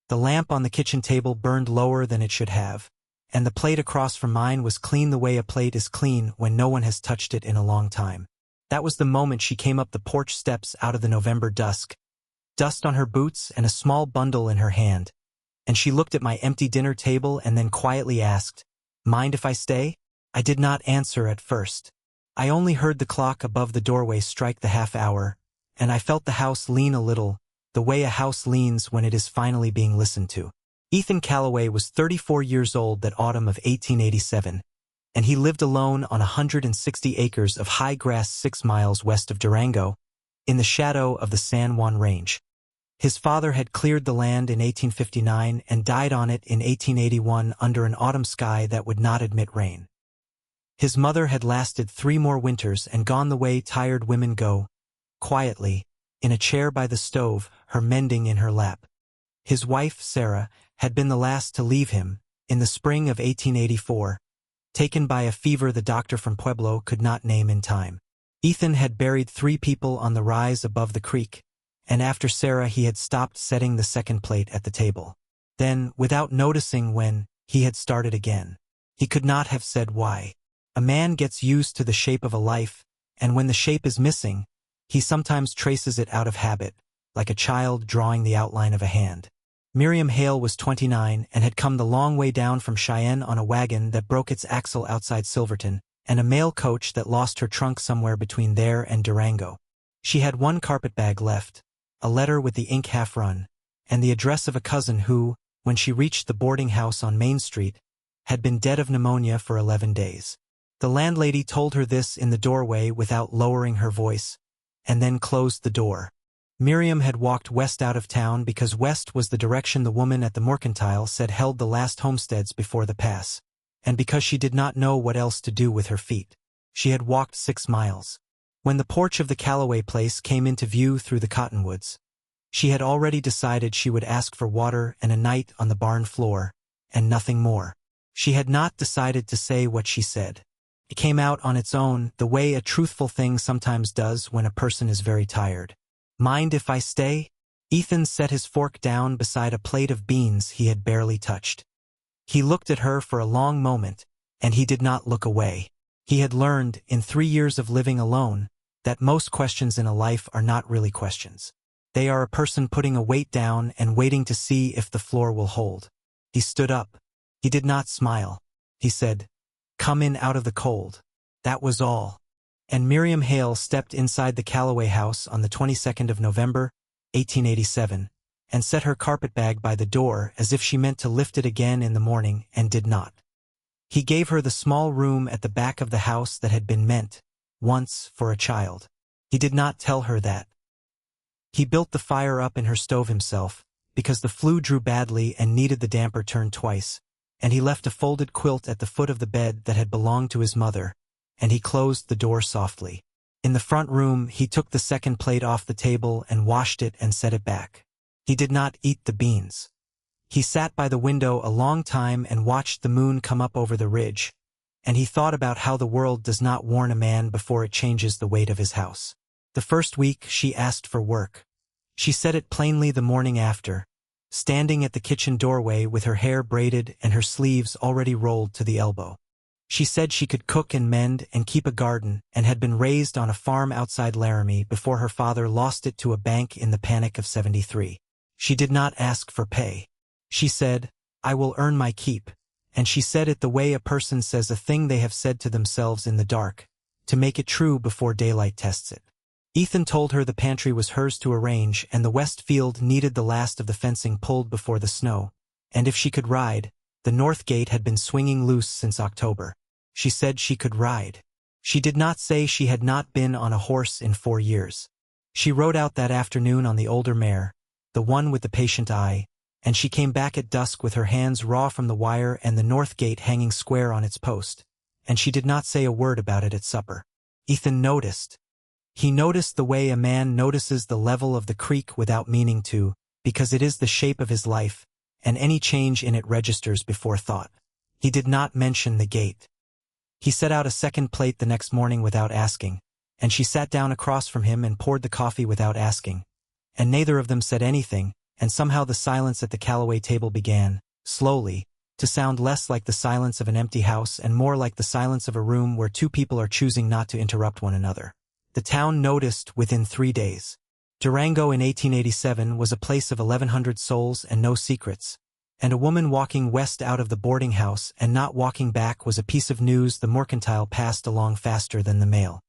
The lamp on the kitchen table burned lower than it should have, and the plate across from mine was clean the way a plate is clean when no one has touched it in a long time. That was the moment she came up the porch steps out of the November dusk, dust on her boots and a small bundle in her hand, and she looked at my empty dinner table and then quietly asked, "Mind if I stay?" I did not answer at first. I only heard the clock above the doorway strike the half hour, and I felt the house lean a little, the way a house leans when it is finally being listened to. Ethan Callaway was 34 years old that autumn of 1887, and he lived alone on 160 acres of high grass 6 miles west of Durango, in the shadow of the San Juan Range. His father had cleared the land in 1859 and died on it in 1881 under an autumn sky that would not admit rain. His mother had lasted 3 more winters and gone the way tired women go, quietly, in a chair by the stove, her mending in her lap. His wife, Sarah, had been the last to leave him, in the spring of 1884, taken by a fever the doctor from Pueblo could not name in time. Ethan had buried 3 people on the rise above the creek, and after Sarah he had stopped setting the second plate at the table. Then, without noticing when, he had started again. He could not have said why. A man gets used to the shape of a life, and when the shape is missing, he sometimes traces it out of habit, like a child drawing the outline of a hand. Miriam Hale was 29 and had come the long way down from Cheyenne on a wagon that broke its axle outside Silverton, and a mail coach that lost her trunk somewhere between there and Durango. She had 1 carpetbag left, a letter with the ink half run, and the address of a cousin who, when she reached the boarding house on Main Street, had been dead of pneumonia for 11 days. The landlady told her this in the doorway without lowering her voice, and then closed the door. Miriam had walked west out of town because west was the direction the woman at the mercantile said held the last homesteads before the pass, and because she did not know what else to do with her feet. She had walked 6 miles. When the porch of the Callaway place came into view through the cottonwoods, she had already decided she would ask for water and a night on the barn floor, and nothing more. She had not decided to say what she said. It came out on its own, the way a truthful thing sometimes does when a person is very tired. "Mind if I stay?" Ethan set his fork down beside a plate of beans he had barely touched. He looked at her for a long moment, and he did not look away. He had learned, in 3 years of living alone, that most questions in a life are not really questions. They are a person putting a weight down and waiting to see if the floor will hold. He stood up. He did not smile. He said, "Come in out of the cold." That was all. And Miriam Hale stepped inside the Callaway house on the 22nd of November, 1887, and set her carpetbag by the door as if she meant to lift it again in the morning and did not. He gave her the small room at the back of the house that had been meant, once, for a child. He did not tell her that. He built the fire up in her stove himself, because the flue drew badly and needed the damper turned twice, and he left a folded quilt at the foot of the bed that had belonged to his mother, and he closed the door softly. In the front room, he took the second plate off the table and washed it and set it back. He did not eat the beans. He sat by the window a long time and watched the moon come up over the ridge, and he thought about how the world does not warn a man before it changes the weight of his house. The first week, she asked for work. She said it plainly the morning after, standing at the kitchen doorway with her hair braided and her sleeves already rolled to the elbow. She said she could cook and mend and keep a garden and had been raised on a farm outside Laramie before her father lost it to a bank in the Panic of '73. She did not ask for pay. She said, "I will earn my keep," and she said it the way a person says a thing they have said to themselves in the dark, to make it true before daylight tests it. Ethan told her the pantry was hers to arrange and the west field needed the last of the fencing pulled before the snow, and if she could ride, the north gate had been swinging loose since October. She said she could ride. She did not say she had not been on a horse in 4 years. She rode out that afternoon on the older mare, the one with the patient eye, and she came back at dusk with her hands raw from the wire and the north gate hanging square on its post, and she did not say a word about it at supper. Ethan noticed. He noticed the way a man notices the level of the creek without meaning to, because it is the shape of his life, and any change in it registers before thought. He did not mention the gate. He set out a second plate the next morning without asking, and she sat down across from him and poured the coffee without asking, and neither of them said anything, and somehow the silence at the Callaway table began, slowly, to sound less like the silence of an empty house and more like the silence of a room where two people are choosing not to interrupt one another. The town noticed within 3 days. Durango in 1887 was a place of 1,100 souls and no secrets, and a woman walking west out of the boarding house and not walking back was a piece of news the mercantile passed along faster than the mail.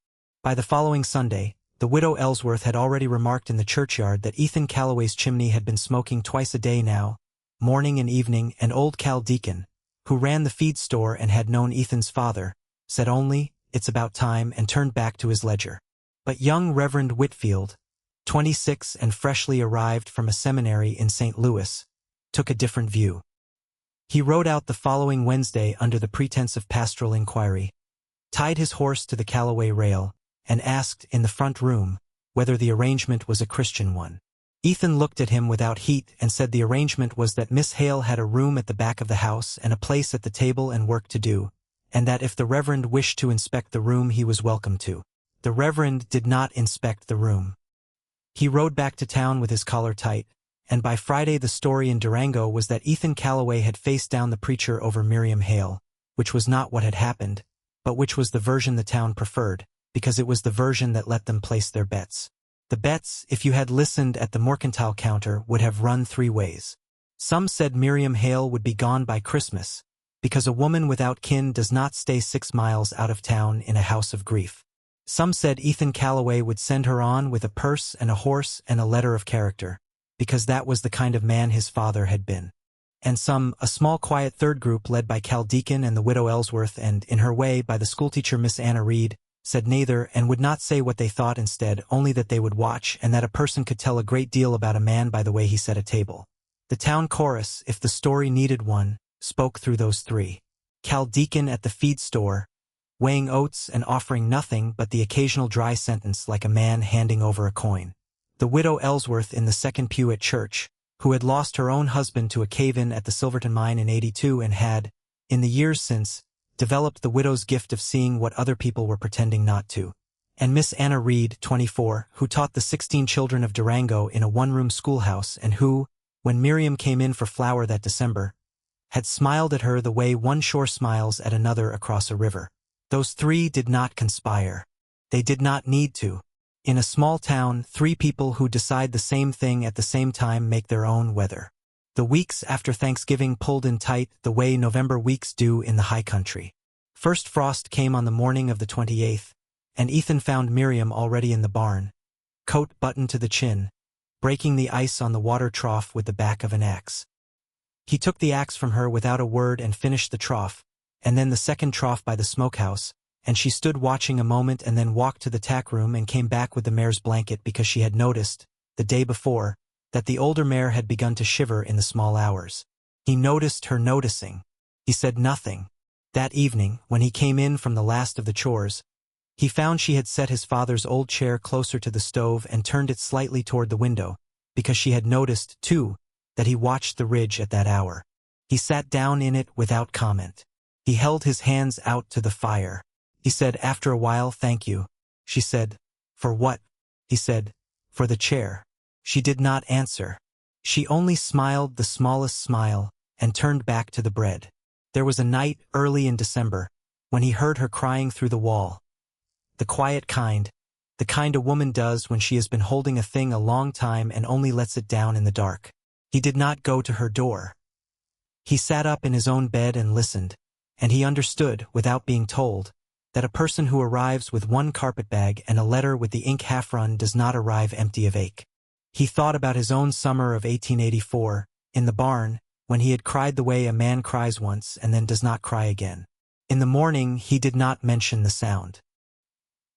By the following Sunday, the widow Ellsworth had already remarked in the churchyard that Ethan Callaway's chimney had been smoking twice a day now, morning and evening, and old Cal Deacon, who ran the feed store and had known Ethan's father, said only, "It's about time," and turned back to his ledger. But young Reverend Whitfield, 26 and freshly arrived from a seminary in St. Louis, took a different view. He rode out the following Wednesday under the pretense of pastoral inquiry, tied his horse to the Callaway rail, and asked in the front room whether the arrangement was a Christian one. Ethan looked at him without heat and said the arrangement was that Miss Hale had a room at the back of the house and a place at the table and work to do, and that if the Reverend wished to inspect the room he was welcome to. The Reverend did not inspect the room. He rode back to town with his collar tight, and by Friday the story in Durango was that Ethan Callaway had faced down the preacher over Miriam Hale, which was not what had happened, but which was the version the town preferred, because it was the version that let them place their bets. The bets, if you had listened at the mercantile counter, would have run 3 ways. Some said Miriam Hale would be gone by Christmas, because a woman without kin does not stay 6 miles out of town in a house of grief. Some said Ethan Callaway would send her on with a purse and a horse and a letter of character, because that was the kind of man his father had been. And some, a small quiet third group led by Cal Deacon and the widow Ellsworth and, in her way, by the schoolteacher Miss Anna Reed, said neither and would not say what they thought instead, only that they would watch and that a person could tell a great deal about a man by the way he set a table. The town chorus, if the story needed one, spoke through those 3. Cal Deacon at the feed store, weighing oats and offering nothing but the occasional dry sentence like a man handing over a coin. The widow Ellsworth in the second pew at church, who had lost her own husband to a cave-in at the Silverton mine in '82 and had, in the years since, developed the widow's gift of seeing what other people were pretending not to. And Miss Anna Reed, 24, who taught the 16 children of Durango in a one-room schoolhouse and who, when Miriam came in for flour that December, had smiled at her the way one shore smiles at another across a river. Those 3 did not conspire. They did not need to. In a small town, 3 people who decide the same thing at the same time make their own weather. The weeks after Thanksgiving pulled in tight the way November weeks do in the high country. First frost came on the morning of the 28th, and Ethan found Miriam already in the barn, coat buttoned to the chin, breaking the ice on the water trough with the back of an axe. He took the axe from her without a word and finished the trough, and then the second trough by the smokehouse, and she stood watching a moment and then walked to the tack room and came back with the mare's blanket because she had noticed, the day before, that the older mare had begun to shiver in the small hours. He noticed her noticing. He said nothing. That evening, when he came in from the last of the chores, he found she had set his father's old chair closer to the stove and turned it slightly toward the window, because she had noticed, too, that he watched the ridge at that hour. He sat down in it without comment. He held his hands out to the fire. He said after a while, "Thank you." She said, "For what?" He said, "For the chair." She did not answer. She only smiled the smallest smile and turned back to the bread. There was a night early in December when he heard her crying through the wall. The quiet kind, the kind a woman does when she has been holding a thing a long time and only lets it down in the dark. He did not go to her door. He sat up in his own bed and listened, and he understood, without being told, that a person who arrives with one carpetbag and a letter with the ink half run does not arrive empty of ache. He thought about his own summer of 1884, in the barn, when he had cried the way a man cries once and then does not cry again. In the morning he did not mention the sound.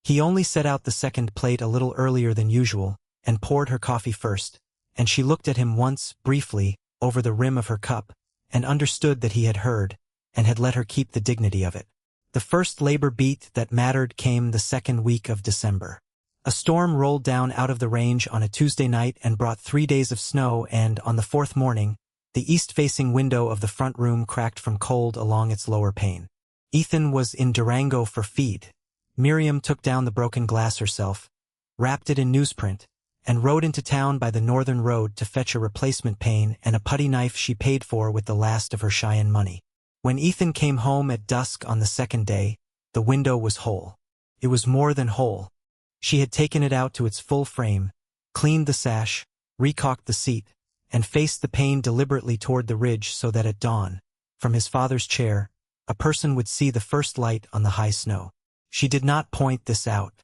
He only set out the second plate a little earlier than usual, and poured her coffee first, and she looked at him once, briefly, over the rim of her cup, and understood that he had heard, and had let her keep the dignity of it. The first labor beat that mattered came the second week of December. A storm rolled down out of the range on a Tuesday night and brought 3 days of snow, and, on the fourth morning, the east-facing window of the front room cracked from cold along its lower pane. Ethan was in Durango for feed. Miriam took down the broken glass herself, wrapped it in newsprint, and rode into town by the northern road to fetch a replacement pane and a putty knife she paid for with the last of her Cheyenne money. When Ethan came home at dusk on the second day, the window was whole. It was more than whole. She had taken it out to its full frame, cleaned the sash, recaulked the seat, and faced the pane deliberately toward the ridge so that at dawn, from his father's chair, a person would see the first light on the high snow. She did not point this out.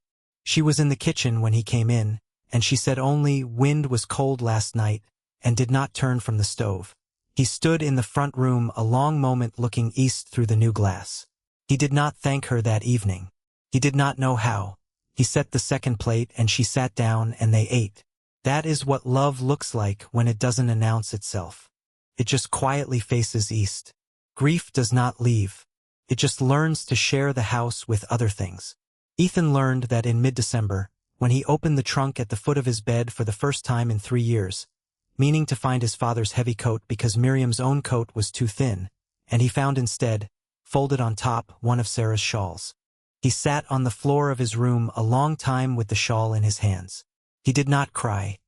She was in the kitchen when he came in, and she said only, "Wind was cold last night," and did not turn from the stove. He stood in the front room a long moment looking east through the new glass. He did not thank her that evening. He did not know how. He set the second plate and she sat down and they ate. That is what love looks like when it doesn't announce itself. It just quietly faces east. Grief does not leave. It just learns to share the house with other things. Ethan learned that in mid-December, when he opened the trunk at the foot of his bed for the first time in 3 years, meaning to find his father's heavy coat because Miriam's own coat was too thin, and he found instead, folded on top, one of Sarah's shawls. He sat on the floor of his room a long time with the shawl in his hands. He did not cry.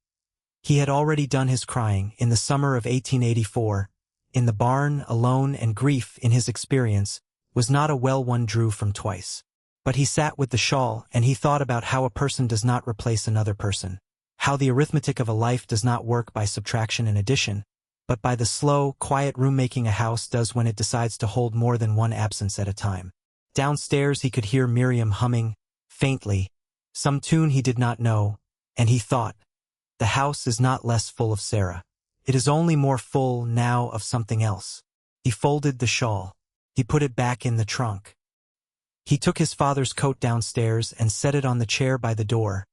He had already done his crying in the summer of 1884, in the barn, alone, and grief, in his experience, was not a well one drew from twice. But he sat with the shawl and he thought about how a person does not replace another person, how the arithmetic of a life does not work by subtraction and addition, but by the slow, quiet room-making a house does when it decides to hold more than one absence at a time. Downstairs he could hear Miriam humming, faintly, some tune he did not know, and he thought, the house is not less full of Sarah. It is only more full now of something else. He folded the shawl. He put it back in the trunk. He took his father's coat downstairs and set it on the chair by the door,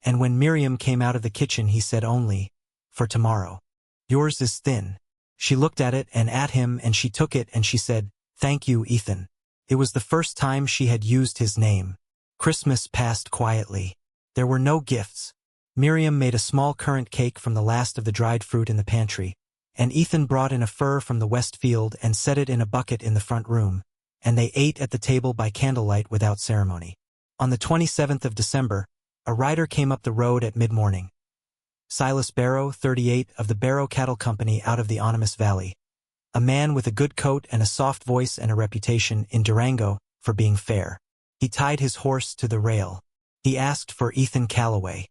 and when Miriam came out of the kitchen he said only, "For tomorrow. Yours is thin." She looked at it and at him and she took it and she said, "Thank you, Ethan." It was the first time she had used his name. Christmas passed quietly. There were no gifts. Miriam made a small currant cake from the last of the dried fruit in the pantry, and Ethan brought in a fir from the west field and set it in a bucket in the front room, and they ate at the table by candlelight without ceremony. On the 27th of December, a rider came up the road at mid-morning. Silas Barrow, 38, of the Barrow Cattle Company out of the Onomus Valley. A man with a good coat and a soft voice and a reputation in Durango for being fair. He tied his horse to the rail. He asked for Ethan Callaway.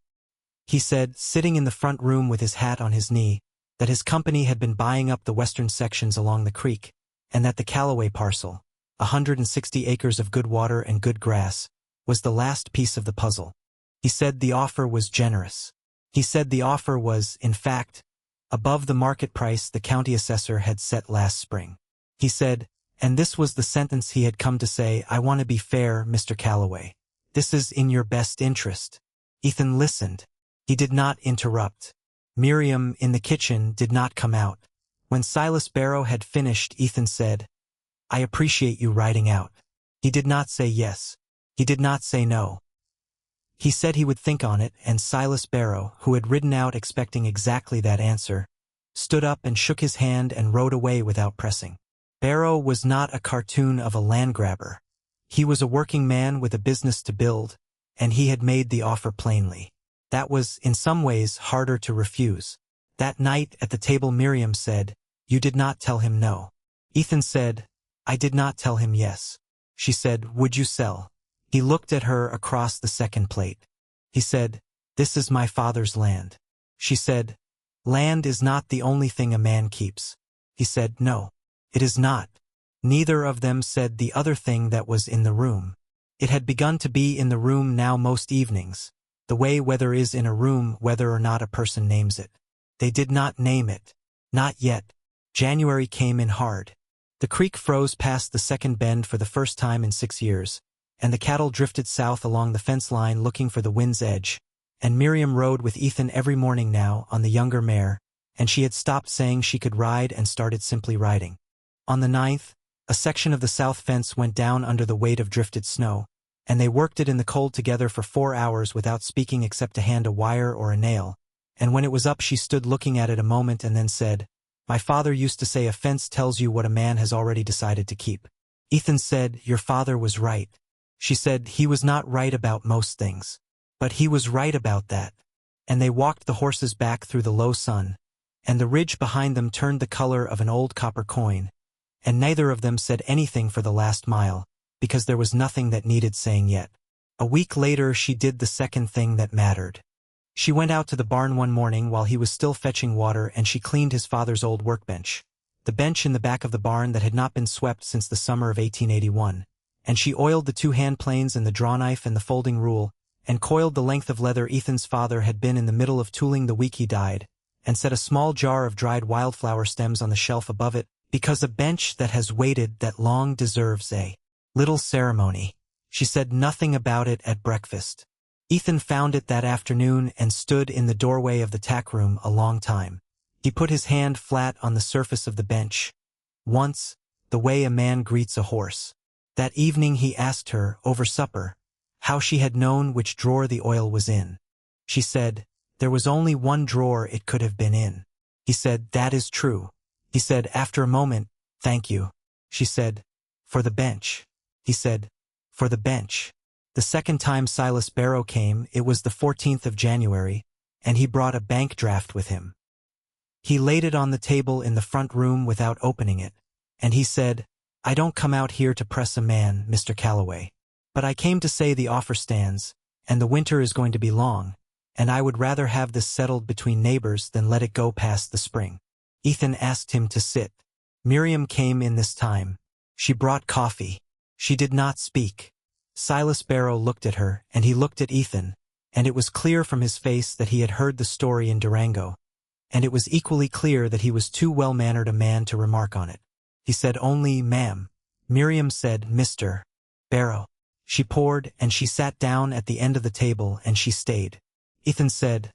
He said, sitting in the front room with his hat on his knee, that his company had been buying up the western sections along the creek, and that the Callaway parcel, 160 acres of good water and good grass, was the last piece of the puzzle. He said the offer was generous. He said the offer was, in fact, above the market price the county assessor had set last spring. He said, and this was the sentence he had come to say, "I want to be fair, Mr. Callaway. This is in your best interest." Ethan listened. He did not interrupt. Miriam, in the kitchen, did not come out. When Silas Barrow had finished, Ethan said, "I appreciate you riding out." He did not say yes. He did not say no. He said he would think on it, and Silas Barrow, who had ridden out expecting exactly that answer, stood up and shook his hand and rode away without pressing. Barrow was not a cartoon of a land grabber. He was a working man with a business to build, and he had made the offer plainly. That was, in some ways, harder to refuse. That night at the table Miriam said, "You did not tell him no." Ethan said, "I did not tell him yes." She said, "Would you sell?" He looked at her across the second plate. He said, "This is my father's land." She said, "Land is not the only thing a man keeps." He said, "No, it is not." Neither of them said the other thing that was in the room. It had begun to be in the room now most evenings, the way weather is in a room whether or not a person names it. They did not name it. Not yet. January came in hard. The creek froze past the second bend for the first time in 6 years, and the cattle drifted south along the fence line looking for the wind's edge, and Miriam rode with Ethan every morning now on the younger mare, and she had stopped saying she could ride and started simply riding. On the 9th, a section of the south fence went down under the weight of drifted snow, and they worked it in the cold together for 4 hours without speaking except to hand a wire or a nail, and when it was up she stood looking at it a moment and then said, "My father used to say a fence tells you what a man has already decided to keep." Ethan said, "Your father was right." She said he was not right about most things, but he was right about that, and they walked the horses back through the low sun, and the ridge behind them turned the color of an old copper coin, and neither of them said anything for the last mile, because there was nothing that needed saying yet. A week later she did the second thing that mattered. She went out to the barn one morning while he was still fetching water, and she cleaned his father's old workbench, the bench in the back of the barn that had not been swept since the summer of 1881, and she oiled the two hand planes and the drawknife and the folding rule, and coiled the length of leather Ethan's father had been in the middle of tooling the week he died, and set a small jar of dried wildflower stems on the shelf above it, because a bench that has waited that long deserves a little ceremony. She said nothing about it at breakfast. Ethan found it that afternoon and stood in the doorway of the tack room a long time. He put his hand flat on the surface of the bench. Once, the way a man greets a horse. That evening he asked her, over supper, how she had known which drawer the oil was in. She said, there was only one drawer it could have been in. He said, that is true. He said, after a moment, thank you. She said, for the bench. He said, for the bench. The second time Silas Barrow came, it was the 14th of January, and he brought a bank draft with him. He laid it on the table in the front room without opening it, and he said, I don't come out here to press a man, Mr. Callaway. But I came to say the offer stands, and the winter is going to be long, and I would rather have this settled between neighbors than let it go past the spring. Ethan asked him to sit. Miriam came in this time. She brought coffee. She did not speak. Silas Barrow looked at her, and he looked at Ethan, and it was clear from his face that he had heard the story in Durango, and it was equally clear that he was too well-mannered a man to remark on it. He said only, ma'am. Miriam said, Mr. Barrow. She poured, and she sat down at the end of the table, and she stayed. Ethan said,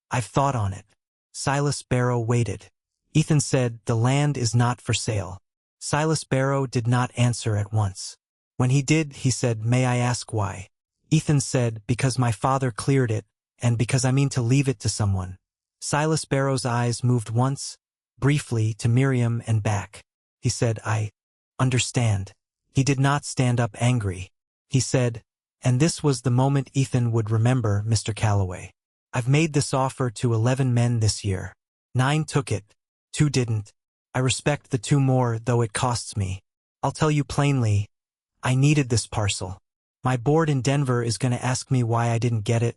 I've thought on it. Silas Barrow waited. Ethan said, the land is not for sale. Silas Barrow did not answer at once. When he did, he said, may I ask why? Ethan said, because my father cleared it, and because I mean to leave it to someone. Silas Barrow's eyes moved once, briefly, to Miriam and back. He said, I understand. He did not stand up angry. He said, and this was the moment Ethan would remember, Mr. Callaway. I've made this offer to 11 men this year. 9 took it, 2 didn't. I respect the 2 more, though it costs me. I'll tell you plainly, I needed this parcel. My board in Denver is going to ask me why I didn't get it,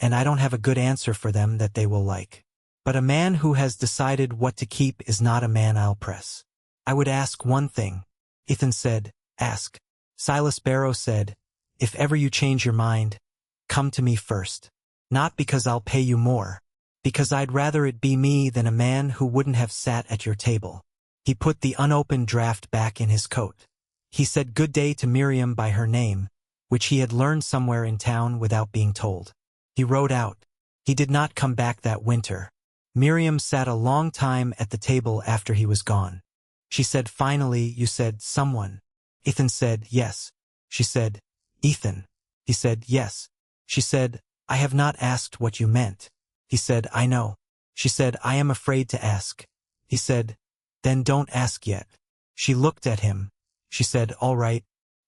and I don't have a good answer for them that they will like. But a man who has decided what to keep is not a man I'll press. I would ask one thing. Ethan said, ask. Silas Barrow said, if ever you change your mind, come to me first. Not because I'll pay you more, because I'd rather it be me than a man who wouldn't have sat at your table. He put the unopened draft back in his coat. He said good day to Miriam by her name, which he had learned somewhere in town without being told. He rode out. He did not come back that winter. Miriam sat a long time at the table after he was gone. She said finally, you said someone. Ethan said, yes. She said, Ethan. He said, yes. She said, I have not asked what you meant. He said, I know. She said, I am afraid to ask. He said, then don't ask yet. She looked at him. She said, all right.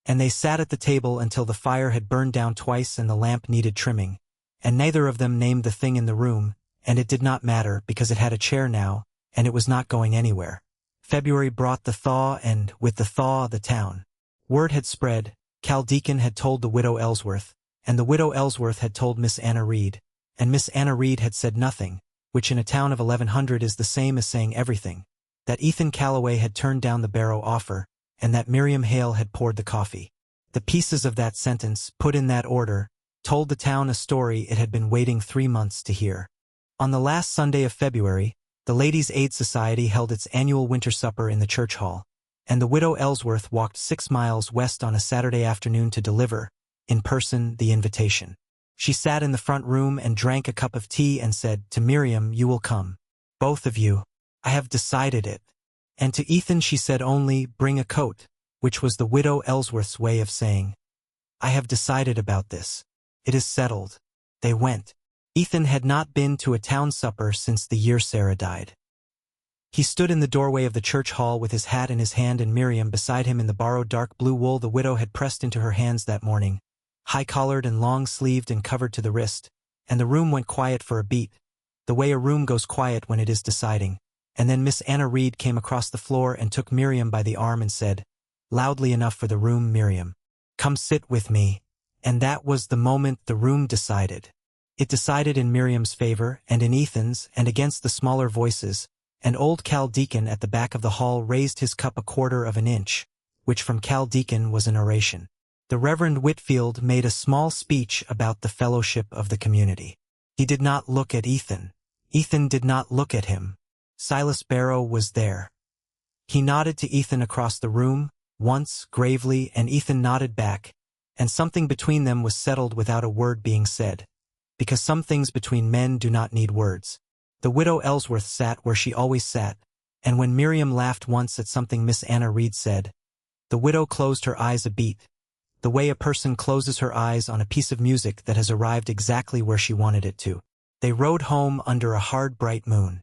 And they sat at the table until the fire had burned down twice and the lamp needed trimming. And neither of them named the thing in the room, and it did not matter because it had a chair now, and it was not going anywhere. February brought the thaw, and with the thaw, the town. Word had spread. Cal Deacon had told the widow Ellsworth, and the widow Ellsworth had told Miss Anna Reed, and Miss Anna Reed had said nothing, which in a town of 1,100 is the same as saying everything, that Ethan Callaway had turned down the Barrow offer, and that Miriam Hale had poured the coffee. The pieces of that sentence, put in that order, told the town a story it had been waiting 3 months to hear. On the last Sunday of February, the Ladies' Aid Society held its annual winter supper in the church hall, and the widow Ellsworth walked 6 miles west on a Saturday afternoon to deliver, in person, the invitation. She sat in the front room and drank a cup of tea and said, to Miriam, you will come. Both of you. I have decided it. And to Ethan she said only, bring a coat, which was the widow Ellsworth's way of saying, I have decided about this. It is settled. They went. Ethan had not been to a town supper since the year Sarah died. He stood in the doorway of the church hall with his hat in his hand and Miriam beside him in the borrowed dark blue wool the widow had pressed into her hands that morning, high-collared and long-sleeved and covered to the wrist, and the room went quiet for a beat, the way a room goes quiet when it is deciding, and then Miss Anna Reed came across the floor and took Miriam by the arm and said, loudly enough for the room, Miriam, come sit with me. And that was the moment the room decided. It decided in Miriam's favor and in Ethan's and against the smaller voices, and old Cal Deacon at the back of the hall raised his cup 1/4 of an inch, which from Cal Deacon was an oration. The Reverend Whitfield made a small speech about the fellowship of the community. He did not look at Ethan. Ethan did not look at him. Silas Barrow was there. He nodded to Ethan across the room, once, gravely, and Ethan nodded back, and something between them was settled without a word being said, because some things between men do not need words. The widow Ellsworth sat where she always sat, and when Miriam laughed once at something Miss Anna Reed said, the widow closed her eyes a beat, the way a person closes her eyes on a piece of music that has arrived exactly where she wanted it to. They rode home under a hard bright moon.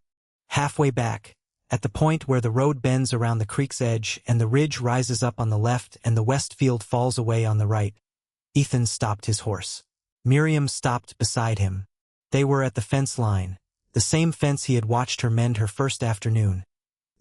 Halfway back, at the point where the road bends around the creek's edge and the ridge rises up on the left and the west field falls away on the right, Ethan stopped his horse. Miriam stopped beside him. They were at the fence line, the same fence he had watched her mend her first afternoon,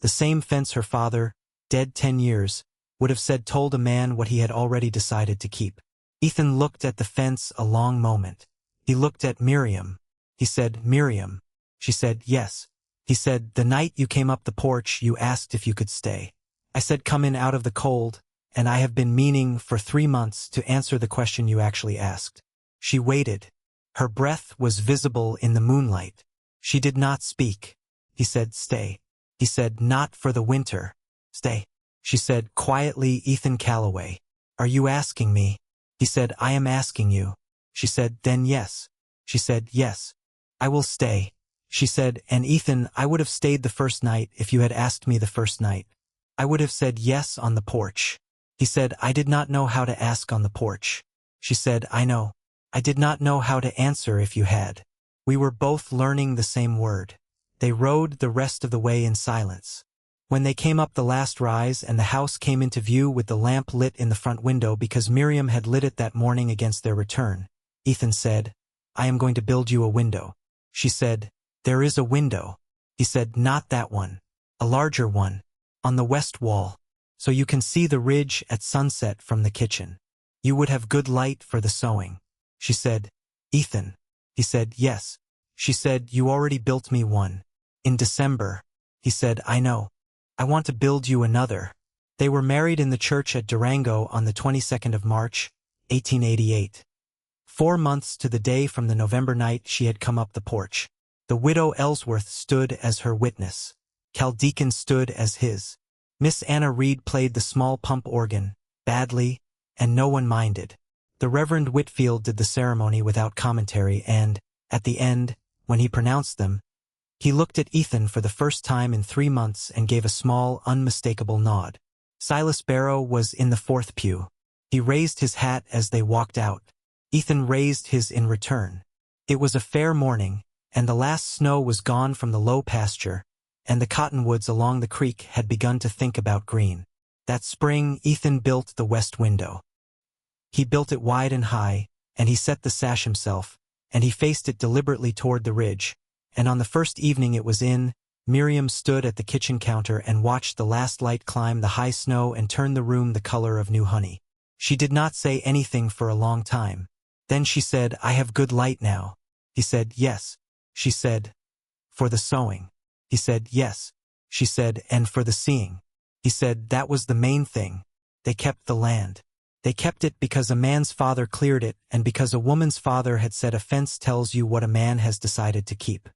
the same fence her father, dead 10 years, would have said told a man what he had already decided to keep. Ethan looked at the fence a long moment. He looked at Miriam. He said, Miriam. She said, yes. He said, the night you came up the porch you asked if you could stay. I said come in out of the cold, and I have been meaning for 3 months to answer the question you actually asked. She waited. Her breath was visible in the moonlight. She did not speak. He said, stay. He said, not for the winter. Stay. She said, quietly, Ethan Callaway. Are you asking me? He said, I am asking you. She said, then yes. She said, yes. I will stay. She said, and Ethan, I would have stayed the first night if you had asked me the first night. I would have said yes on the porch. He said, I did not know how to ask on the porch. She said, I know. I did not know how to answer if you had. We were both learning the same word. They rode the rest of the way in silence. When they came up the last rise and the house came into view with the lamp lit in the front window because Miriam had lit it that morning against their return, Ethan said, I am going to build you a window. She said, there is a window. He said, not that one. A larger one. On the west wall. So you can see the ridge at sunset from the kitchen. You would have good light for the sewing. She said, Ethan. He said, yes. She said, you already built me one. In December. He said, I know. I want to build you another. They were married in the church at Durango on the 22nd of March, 1888. 4 months to the day from the November night she had come up the porch. The widow Ellsworth stood as her witness. Cal Deacon stood as his. Miss Anna Reed played the small pump organ, badly, and no one minded. The Reverend Whitfield did the ceremony without commentary and, at the end, when he pronounced them, he looked at Ethan for the first time in 3 months and gave a small, unmistakable nod. Silas Barrow was in the 4th pew. He raised his hat as they walked out. Ethan raised his in return. It was a fair morning, and the last snow was gone from the low pasture, and the cottonwoods along the creek had begun to think about green. That spring, Ethan built the west window. He built it wide and high, and he set the sash himself, and he faced it deliberately toward the ridge, and on the first evening it was in, Miriam stood at the kitchen counter and watched the last light climb the high snow and turn the room the color of new honey. She did not say anything for a long time. Then she said, I have good light now. He said, yes. She said, for the sewing. He said, yes. She said, and for the seeing. He said, that was the main thing. They kept the land. They kept it because a man's father cleared it and because a woman's father had said a fence tells you what a man has decided to keep.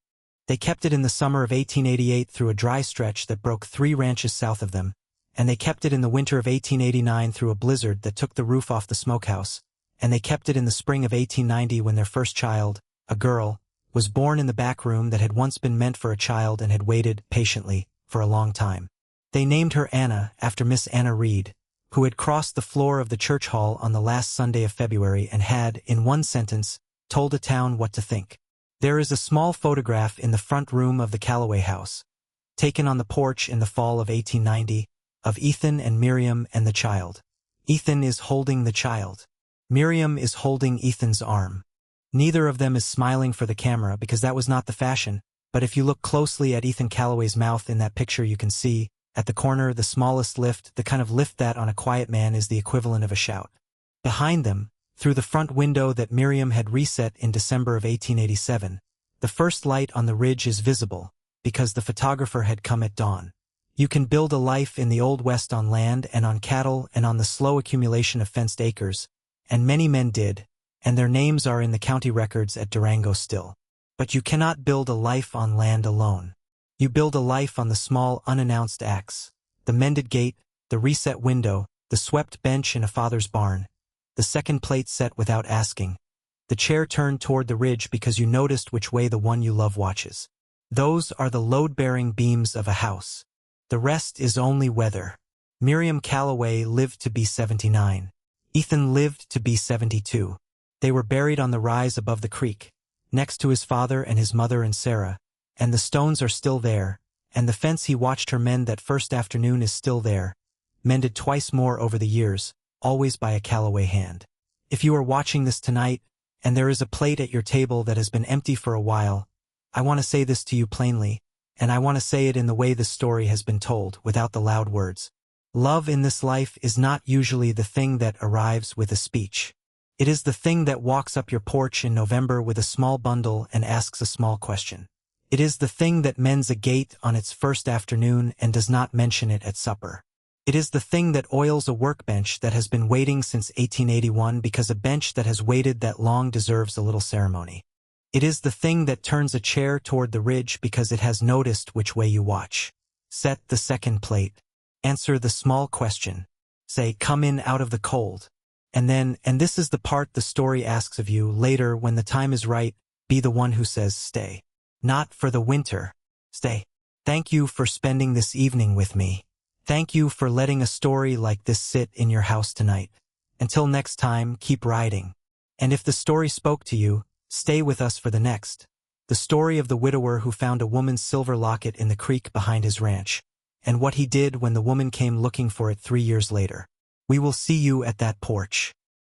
They kept it in the summer of 1888 through a dry stretch that broke 3 ranches south of them, and they kept it in the winter of 1889 through a blizzard that took the roof off the smokehouse, and they kept it in the spring of 1890 when their first child, a girl, was born in the back room that had once been meant for a child and had waited, patiently, for a long time. They named her Anna after Miss Anna Reed, who had crossed the floor of the church hall on the last Sunday of February and had, in one sentence, told a town what to think. There is a small photograph in the front room of the Callaway house, taken on the porch in the fall of 1890, of Ethan and Miriam and the child. Ethan is holding the child. Miriam is holding Ethan's arm. Neither of them is smiling for the camera because that was not the fashion, but if you look closely at Ethan Callaway's mouth in that picture you can see, at the corner, the smallest lift, the kind of lift that on a quiet man is the equivalent of a shout. Behind them, through the front window that Miriam had reset in December of 1887, the first light on the ridge is visible, because the photographer had come at dawn. You can build a life in the Old West on land and on cattle and on the slow accumulation of fenced acres, and many men did, and their names are in the county records at Durango still. But you cannot build a life on land alone. You build a life on the small, unannounced acts, the mended gate, the reset window, the swept bench in a father's barn, the second plate set without asking, the chair turned toward the ridge because you noticed which way the one you love watches. Those are the load-bearing beams of a house. The rest is only weather. Miriam Callaway lived to be 79. Ethan lived to be 72. They were buried on the rise above the creek, next to his father and his mother and Sarah, and the stones are still there, and the fence he watched her mend that first afternoon is still there, mended twice more over the years, always by a Callaway hand. If you are watching this tonight, and there is a plate at your table that has been empty for a while, I want to say this to you plainly, and I want to say it in the way this story has been told, without the loud words. Love in this life is not usually the thing that arrives with a speech. It is the thing that walks up your porch in November with a small bundle and asks a small question. It is the thing that mends a gate on its first afternoon and does not mention it at supper. It is the thing that oils a workbench that has been waiting since 1881 because a bench that has waited that long deserves a little ceremony. It is the thing that turns a chair toward the ridge because it has noticed which way you watch. Set the second plate. Answer the small question. Say, come in out of the cold. And then, and this is the part the story asks of you, later when the time is right, be the one who says stay. Not for the winter. Stay. Thank you for spending this evening with me. Thank you for letting a story like this sit in your house tonight. Until next time, keep riding. And if the story spoke to you, stay with us for the next. The story of the widower who found a woman's silver locket in the creek behind his ranch, and what he did when the woman came looking for it 3 years later. We will see you at that porch.